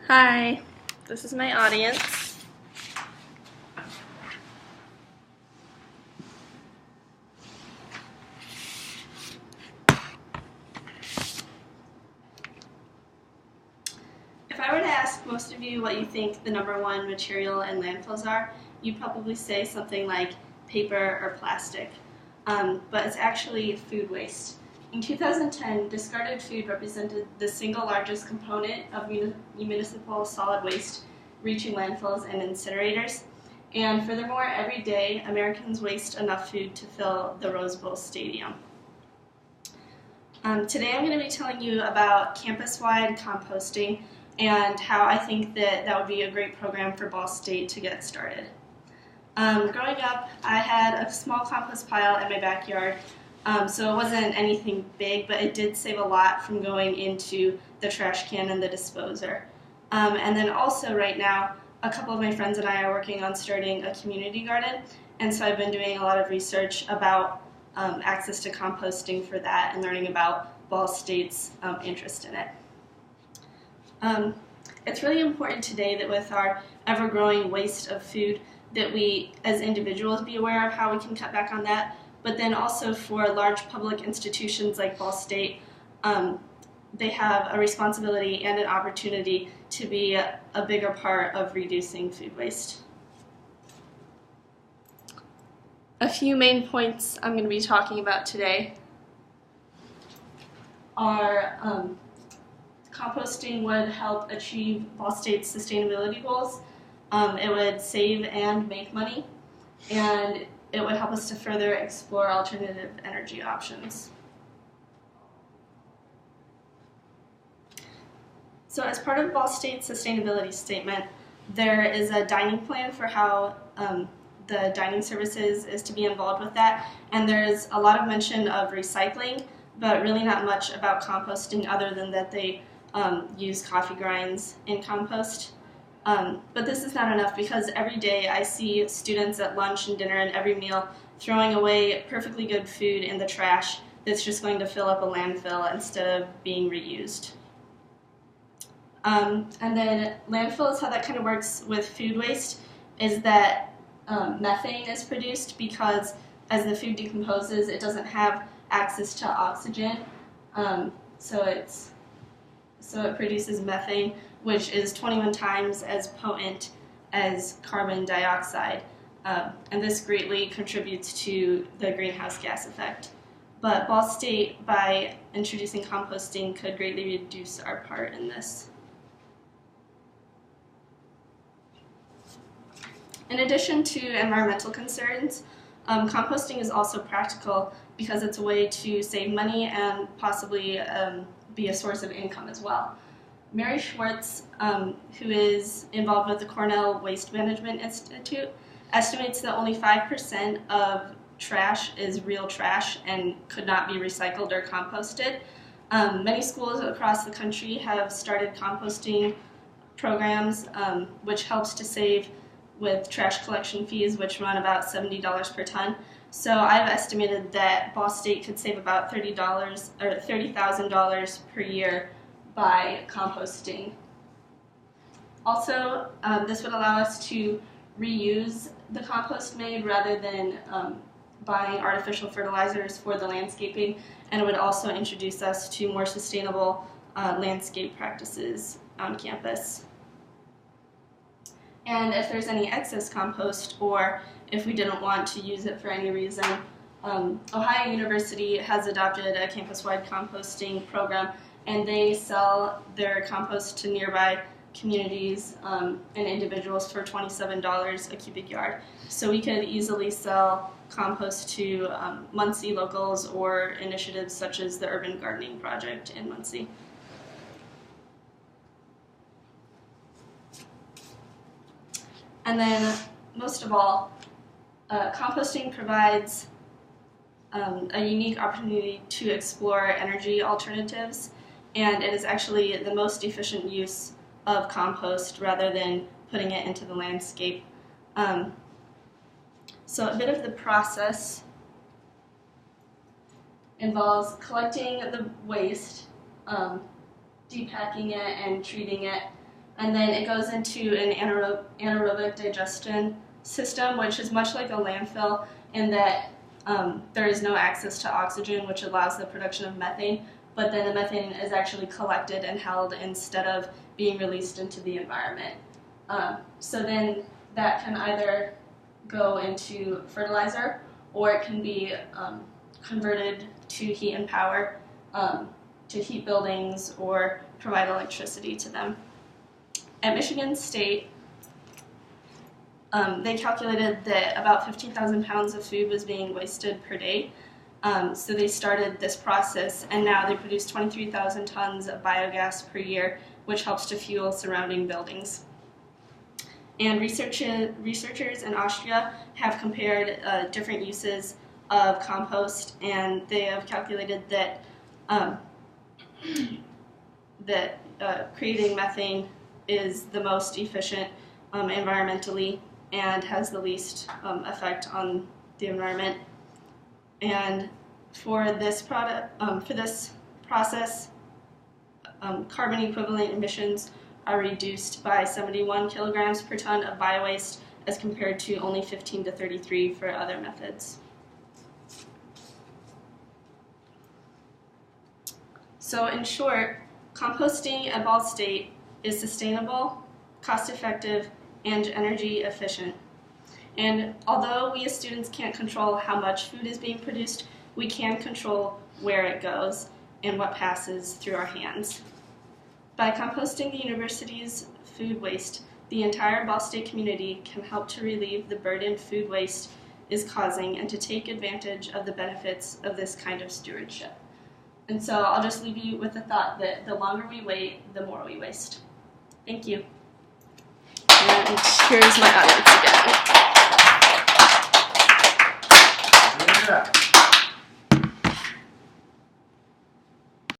Hi, this is my audience. If I were to ask most of you what you think the number one material in landfills are, you'd probably say something like paper or plastic. But it's actually food waste. In 2010, discarded food represented the single largest component of municipal solid waste reaching landfills and incinerators. And furthermore, every day, Americans waste enough food to fill the Rose Bowl Stadium. Today I'm going to be telling you about campus-wide composting and how I think that would be a great program for Ball State to get started. Growing up, I had a small compost pile in my backyard, so it wasn't anything big, but it did save a lot from going into the trash can and the disposer. And then also right now, a couple of my friends and I are working on starting a community garden, and so I've been doing a lot of research about access to composting for that and learning about Ball State's interest in it. It's really important today that with our ever-growing waste of food that we as individuals be aware of how we can cut back on that, but then also for large public institutions like Ball State, they have a responsibility and an opportunity to be a bigger part of reducing food waste. A few main points I'm going to be talking about today are composting would help achieve Ball State's sustainability goals. It would save and make money, and it would help us to further explore alternative energy options. So as part of Ball State's sustainability statement, there is a dining plan for how the dining services is to be involved with that, and there's a lot of mention of recycling, but really not much about composting other than that they use coffee grinds in compost. But this is not enough because every day I see students at lunch and dinner and every meal throwing away perfectly good food in the trash that's just going to fill up a landfill instead of being reused. And then landfills, how that kind of works with food waste is that methane is produced because as the food decomposes, it doesn't have access to oxygen, so it produces methane, which is 21 times as potent as carbon dioxide, and this greatly contributes to the greenhouse gas effect. But Ball State, by introducing composting, could greatly reduce our part in this. In addition to environmental concerns, composting is also practical because it's a way to save money and possibly be a source of income as well. Mary Schwartz, who is involved with the Cornell Waste Management Institute, estimates that only 5% of trash is real trash and could not be recycled or composted. Many schools across the country have started composting programs, which helps to save with trash collection fees, which run about $70 per ton. So I've estimated that Ball State could save about $30,000 per year by composting. Also, this would allow us to reuse the compost made rather than buying artificial fertilizers for the landscaping, and it would also introduce us to more sustainable landscape practices on campus. And if there's any excess compost, or if we didn't want to use it for any reason, Ohio University has adopted a campus-wide composting program, and they sell their compost to nearby communities and individuals for $27 a cubic yard. So we could easily sell compost to Muncie locals or initiatives such as the Urban Gardening Project in Muncie. And then, most of all, composting provides a unique opportunity to explore energy alternatives, and it is actually the most efficient use of compost rather than putting it into the landscape. So a bit of the process involves collecting the waste, depacking it and treating it, And then it goes into an anaerobic digestion system, which is much like a landfill in that there is no access to oxygen, which allows the production of methane, but then the methane is actually collected and held instead of being released into the environment. So then that can either go into fertilizer, or it can be converted to heat and power, to heat buildings or provide electricity to them. At Michigan State, they calculated that about 15,000 pounds of food was being wasted per day. So they started this process, and now they produce 23,000 tons of biogas per year, which helps to fuel surrounding buildings. And researchers in Austria have compared different uses of compost, and they have calculated that creating methane is the most efficient environmentally and has the least effect on the environment. And for this process, carbon equivalent emissions are reduced by 71 kilograms per ton of biowaste as compared to only 15 to 33 for other methods. So in short, composting at Ball State is sustainable, cost-effective, and energy efficient. And although we as students can't control how much food is being produced, we can control where it goes and what passes through our hands. By composting the university's food waste, the entire Ball State community can help to relieve the burden food waste is causing and to take advantage of the benefits of this kind of stewardship. And so I'll just leave you with the thought that the longer we wait, the more we waste. Thank you. And here's my audience again. Yeah.